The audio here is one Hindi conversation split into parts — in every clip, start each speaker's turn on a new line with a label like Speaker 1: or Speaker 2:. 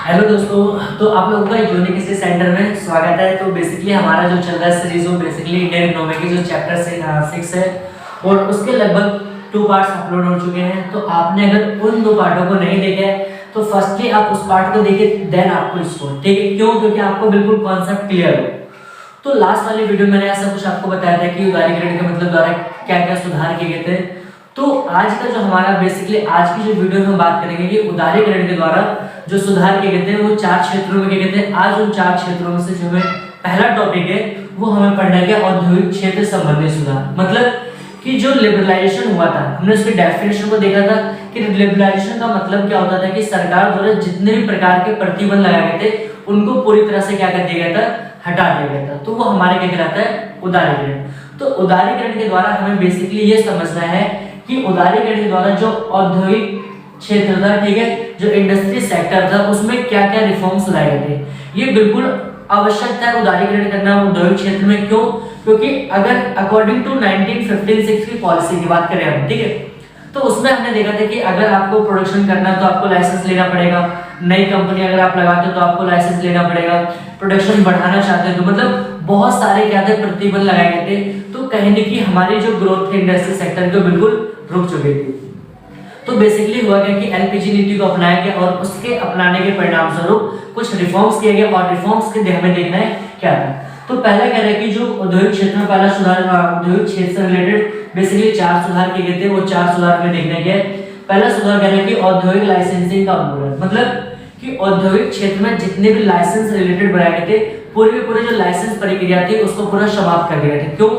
Speaker 1: हेलो दोस्तों, तो आप लोगों का यूनिक स्टडी सेंटर में स्वागत है। तो बेसिकली हमारा जो चल रहा है सीरीज वो बेसिकली इंडियन इकोनॉमी की जो चैप्टर 6 है और उसके लगभग 2 पार्ट्स अपलोड हो चुके हैं। तो आपने अगर उन 2 पार्टों को नहीं देखा है तो फर्स्टली आप उस पार्ट को देखिए, देन आपको इसको, ठीक है? क्यों? क्योंकि आपको बिल्कुल कॉन्सेप्ट क्लियर हो। तो लास्ट वाली वीडियो मैंने ऐसा कुछ आपको बताया था कि उदारीकरण के मतलब द्वारा क्या क्या सुधार किए गए थे। तो आज का जो हमारा बेसिकली आज की जो वीडियो में हम बात करेंगे कि उदारीकरण के द्वारा जो सुधार किए गए थे वो 4 क्षेत्रों में किए गए थे। आज उन 4 क्षेत्रों में से जो हमें पहला टॉपिक है वो हमें पढ़ना है औद्योगिक क्षेत्र संबंधी सुधार। मतलब कि जो लिबरलाइजेशन हुआ था, हमने उसकी डेफिनेशन को देखा था कि लिबरलाइजेशन का मतलब क्या होता था कि सरकार द्वारा जितने भी प्रकार के प्रतिबंध लगाए गए थे उनको पूरी तरह से क्या कर दिया गया था, हटा दिया गया था। तो वो हमारे क्या कहलाता है, उदारीकरण। तो उदारीकरण के द्वारा हमें बेसिकली ये समझना है कि उदारीकरण के द्वारा जो औद्योगिक क्षेत्र था, ठीक है, जो इंडस्ट्री सेक्टर था, उसमें क्या क्या रिफॉर्म्स लाए गए थे। ये बिल्कुल आवश्यक था उदारीकरण करना औद्योगिक क्षेत्र में। क्यों? क्योंकि अगर अकॉर्डिंग टू 1956 की पॉलिसी की बात करें हम, ठीक है, तो उसमें हमने देखा था कि अगर आपको प्रोडक्शन करना है तो आपको लाइसेंस लेना पड़ेगा। नई कंपनी अगर आप लगाते हो तो आपको लाइसेंस लेना पड़ेगा। प्रोडक्शन बढ़ाना चाहते हो तो मतलब बहुत सारे क्या थे, प्रतिबंध लगाए गए थे। तो कहीं न कहीं हमारी जो ग्रोथ थी इंडस्ट्री सेक्टर की बिल्कुल रुक चुकी थी। तो बेसिकली हुआ क्या कि एलपीजी नीति को अपनाया गया और उसके अपनाने के परिणाम स्वरूप कुछ रिफॉर्म्स किए गए और रिफॉर्म्स के हमें देखना है क्या था। तो पहला कह रहा है कि जो औद्योगिक क्षेत्र में पहला सुधार औद्योगिक क्षेत्र से रिलेटेड बेसिकली 4 सुधार किए गए थे। वो 4 सुधार में देखने के पहला सुधार कह रहा है कि औद्योगिक लाइसेंसिंग का उन्मूलन। मतलब कि औद्योगिक क्षेत्र में जितने भी लाइसेंस रिलेटेड बनाए गए थे पूरे जो लाइसेंस प्रक्रिया थी उसको पूरा समाप्त कर दिया गया था। क्यों?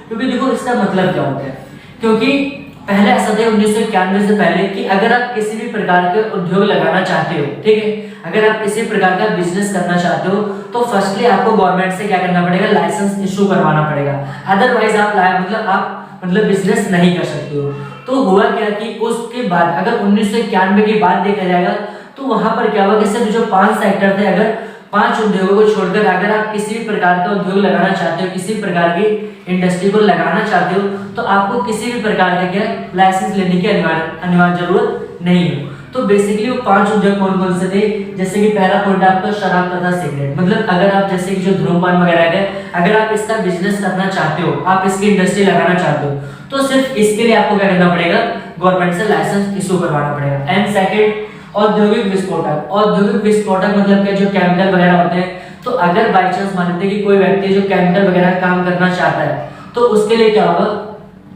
Speaker 1: क्योंकि देखो इसका मतलब क्या होता है, क्योंकि पहले ऐसा था 1991 से पहले कि अगर आप किसी भी प्रकार के उद्योग लगाना चाहते हो, ठीक है, अगर आप किसी प्रकार का बिजनेस करना चाहते हो तो फर्स्टली आपको गवर्नमेंट से क्या करना पड़ेगा, लाइसेंस इशू करवाना पड़ेगा। अदरवाइज आप बिजनेस नहीं कर सकते हो। तो हुआ क्या कि उसके बाद अगर 1991 की बात देखा जाएगा तो वहां पर क्या हुआ कि सिर्फ जो 5 सेक्टर थे, अगर 5 उद्योगों को छोड़कर अगर आप किसी भी प्रकार का उद्योग लगाना चाहते हो, किसी प्रकार की इंडस्ट्री को लगाना चाहते हो तो आपको किसी भी प्रकार का क्या लाइसेंस लेने की अनिवार्य जरूरत नहीं है। तो बेसिकली वो 5 उद्योग कौन कौन से थे, जैसे कि पहला पॉइंट आपका शराब तथा सिगरेट। मतलब अगर आप जैसे कि जो धूम्रपान वगैरह है, अगर आप इसका बिजनेस करना चाहते हो, आप इसकी इंडस्ट्री लगाना चाहते हो तो सिर्फ इसके लिए आपको क्या करना पड़ेगा, गवर्नमेंट से लाइसेंस इशू करवाना पड़ेगा। एंड सेकेंड, औद्योगिक विस्फोटक। औद्योगिक विस्फोटक मतलब क्या, जो केमिकल वगैरह होते हैं। तो अगर बाई चांस मान लेते कि कोई व्यक्ति जो केमिकल वगैरह काम करना चाहता है तो उसके लिए क्या होगा,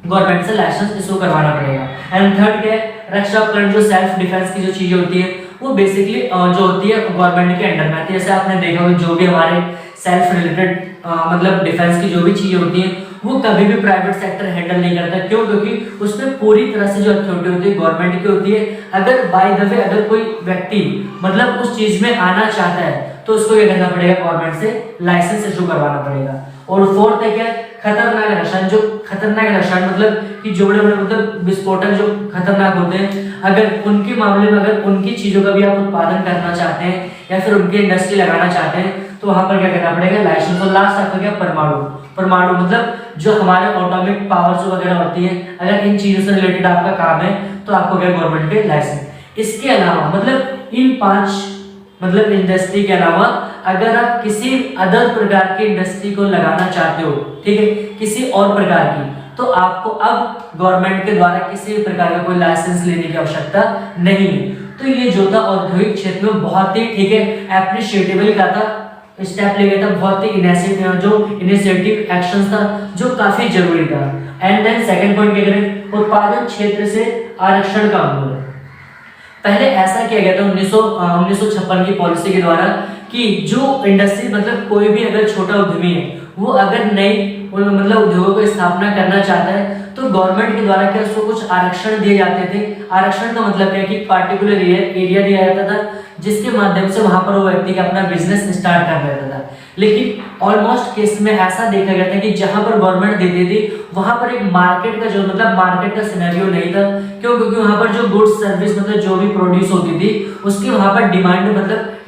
Speaker 1: गवर्नमेंट से लाइसेंस इशू करवाना पड़ेगा। एंड थर्ड क्या है, रक्षा उपकरण, जो सेल्फ डिफेंस की जो चीजें होती है वो बेसिकली जो होती है गवर्नमेंट के अंडर में आती है। जैसे आपने देखा होगा जो भी हमारे सेल्फ रिलेटेड मतलब डिफेंस की जो भी चीजें होती हैं वो कभी भी प्राइवेट सेक्टर हैंडल नहीं करता। क्यों? क्योंकि उसमें पूरी तरह से जो अथॉरिटी होती है गवर्नमेंट की होती है। अगर बाय द वे अगर कोई व्यक्ति मतलब उस चीज में आना चाहता है तो उसको क्या करना पड़ेगा, गवर्नमेंट से लाइसेंस इशू करवाना पड़ेगा। और फोर्थ है क्या, खतरनाक रसायन। जो खतरनाक रसायन मतलब कि जो बड़े बड़े मतलब विस्फोटक जो खतरनाक होते हैं, अगर उनके मामले में अगर उनकी चीजों का भी आप उत्पादन करना चाहते हैं या फिर उनकी इंडस्ट्री लगाना चाहते हैं तो वहां पर क्या करना पड़ेगा, लाइसेंस। और लास्ट आपका क्या, परमाणु। परमाणु मतलब जो हमारे एटॉमिक पावर्स वगैरह होती है, अगर इन चीजों से रिलेटेड आपका काम है तो आपको क्या, गवर्नमेंट के लाइसेंस। इसके अलावा मतलब इन 5 मतलब इंडस्ट्री के अलावा अगर आप किसी अदर प्रकार की इंडस्ट्री को लगाना चाहते हो, ठीक है, किसी और प्रकार की, तो आपको अब गवर्नमेंट के द्वारा किसी भी प्रकार का कोई लाइसेंस लेने की आवश्यकता नहीं है। तो ये जो था औद्योगिक क्षेत्र में बहुत ही, ठीक है, एप्रिशिएटेबल का था, स्टेप ले गया था, बहुत ही इनिशिएटिव एक्शन था जो काफी जरूरी था। एंड देन सेकंड पॉइंट क्या करें, उत्पादन क्षेत्र से आरक्षण का उन्मूलन। पहले ऐसा किया गया था 1956 की पॉलिसी के द्वारा कि जो इंडस्ट्री मतलब कोई भी अगर छोटा उद्यमी है वो अगर नई मतलब उद्योगों को स्थापना करना चाहता है तो गवर्नमेंट के द्वारा क्या उसको कुछ आरक्षण दिए जाते थे। आरक्षण का मतलब क्या कि पार्टिकुलर एरिया दिया जाता था जिसके माध्यम से वहां पर वो व्यक्ति अपना बिजनेस स्टार्ट कर लेता था। लेकिन ऑलमोस्ट केस में ऐसा देखा गया था कि जहां पर गवर्नमेंट देती थी वहां पर एक मार्केट का जो मतलब मार्केट का सिनेरियो नहीं था। क्यों? क्योंकि वहां पर जो गुड्स सर्विस मतलब जो भी प्रोड्यूस होती थी उसकी वहां पर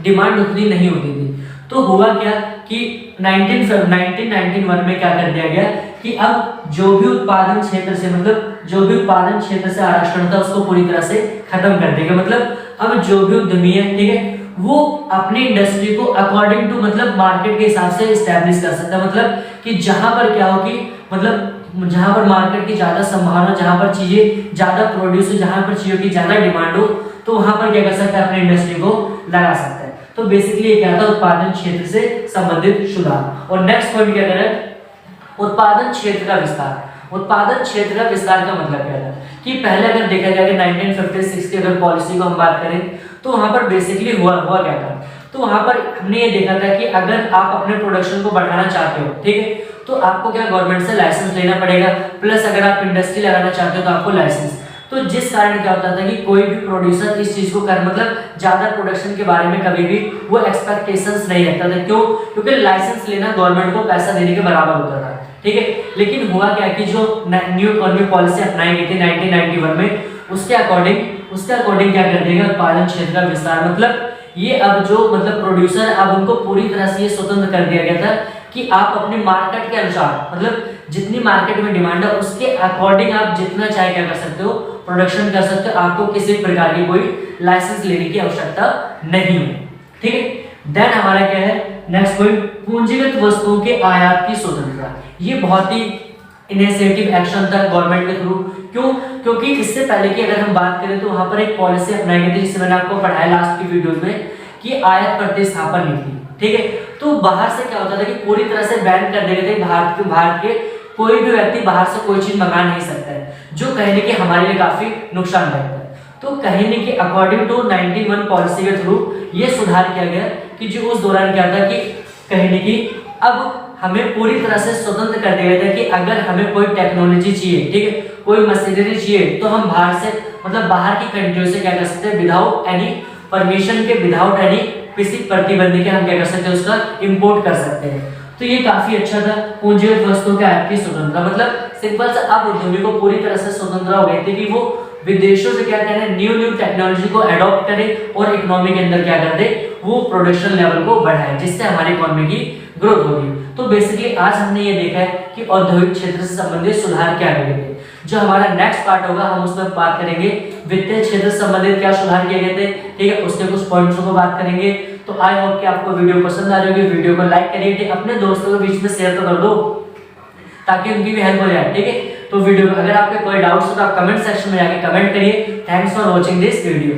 Speaker 1: डिमांड उतनी नहीं होती थी। तो हुआ क्या कि 1991 में क्या कर दिया गया कि अब जो भी उत्पादन क्षेत्र से मतलब जो भी उत्पादन क्षेत्र से आरक्षण था उसको पूरी तरह से खत्म कर देगा। मतलब अब जो भी उद्यमी है, ठीक है, वो अपनी इंडस्ट्री को अकॉर्डिंग टू मतलब मार्केट के हिसाब से इस्टेब्लिश कर सकता है। मतलब कि जहां पर क्या हो कि मतलब जहां पर मार्केट की ज्यादा संभावना, जहां पर चीजें ज्यादा प्रोड्यूस हो, जहां पर चीजों की ज्यादा डिमांड हो, तो वहां पर क्या कर सकता है, अपनी इंडस्ट्री को लगा सकता है। तो बेसिकली ये क्या था, उत्पादन क्षेत्र से संबंधित सुधार। और नेक्स्ट पॉइंट क्या करें, उत्पादन क्षेत्र का विस्तार। उत्पादन क्षेत्र का विस्तार का मतलब क्या था कि पहले अगर देखा जाए कि 1956 की अगर पॉलिसी को हम बात करें तो वहां पर बेसिकली हुआ क्या था, तो वहां पर हमने ये देखा था कि अगर आप अपने प्रोडक्शन को बढ़ाना चाहते हो, ठीक है, तो आपको क्या गवर्नमेंट से लाइसेंस लेना पड़ेगा, प्लस अगर आप इंडस्ट्री लगाना चाहते हो तो आपको लाइसेंस। तो जिस कारण क्या होता था कि कोई भी प्रोड्यूसर इस चीज को कर मतलब ज्यादा प्रोडक्शन के बारे में कभी भी वो एक्सपेक्टेशंस नहीं रखता था। क्यों? क्योंकि लाइसेंस लेना गवर्नमेंट को पैसा देने के बराबर होता था, ठीक है। लेकिन हुआ क्या कि जो न्यू इकोनॉमी पॉलिसी अपनाई गई थी 1991 में, उसके अकॉर्डिंग क्या कर देगा, उत्पादन क्षेत्र का विस्तार। मतलब ये अब जो मतलब प्रोड्यूसर, अब उनको पूरी तरह से ये स्वतंत्र कर दिया गया था कि आप अपने मार्केट के अनुसार, मतलब जितनी मार्केट में डिमांड है उसके अकॉर्डिंग आप जितना चाहे क्या कर सकते हो, प्रोडक्शन कर सकते हो। आपको किसी प्रकार की कोई लाइसेंस लेने की आवश्यकता नहीं है, ठीक है। देन हमारा क्या है नेक्स्ट पॉइंट, पूंजीगत वस्तुओं के आयात की स्वतंत्रता। ये बहुत ही इनिशिएटिव एक्शन था गवर्नमेंट के थ्रू। क्यों? क्योंकि इससे पहले की अगर हम बात करें तो वहां पर एक पॉलिसी अपनाई गई थी जिसे मैंने आपको पढ़ाया लास्ट की वीडियोस में, कि आयात प्रतिस्थापन नीति, ठीक है। तो बाहर से क्या होता था कि पूरी तरह से बैन कर दिए गए थे, भारत के कोई भी व्यक्ति बाहर से कोई चीज मंगा नहीं सकता है, जो कहने के हमारे लिए काफी नुकसानदायक है। तो कहने के अकॉर्डिंग टू 91 पॉलिसी के थ्रू ये सुधार किया गया कि जो उस दौरान क्या था कि कहने की अब हमें पूरी तरह से स्वतंत्र कर दिया गया था कि अगर हमें कोई टेक्नोलॉजी चाहिए, ठीक है, कोई मशीनरी चाहिए, तो हम बाहर से मतलब बाहर की कंट्रियों से क्या कर सकते हैं, विदाउट एनी परमिशन के, विदाउट एनी किसी प्रतिबंध के हम क्या कर सकते हैं, उसका इंपोर्ट कर सकते हैं। तो ये काफी अच्छा था, पूंजीगत वस्तुओं के आयात की स्वतंत्रता। मतलब सिंपल सा अब उद्योगी को पूरी तरह से स्वतंत्रता हो गई थी कि वो विदेशों से क्या करें, न्यू टेक्नोलॉजी को अडॉप्ट करे और इकोनॉमी के अंदर क्या कर दे, वो प्रोडक्शन लेवल को बढ़ाए, जिससे हमारी इकोनॉमी की ग्रोथ होगी। तो बेसिकली आज हमने ये देखा है कि औद्योगिक क्षेत्र से संबंधित सुधार क्या किए गए थे। जो हमारा नेक्स्ट पार्ट होगा हम उसमें बात करेंगे वित्तीय क्षेत्र से संबंधित क्या सुधार किए गए थे, ठीक है, उसके कुछ पॉइंट्स को बात करेंगे। तो आई होप कि आपको वीडियो पसंद आ रही होगी। वीडियो को लाइक करिए, अपने दोस्तों के बीच में शेयर तो कर दो ताकि उनकी भी हेल्प हो जाए, ठीक है। तो वीडियो में अगर आपके कोई डाउट्स हो तो आप कमेंट सेक्शन में जाके कमेंट करिए। Thanks for watching this video.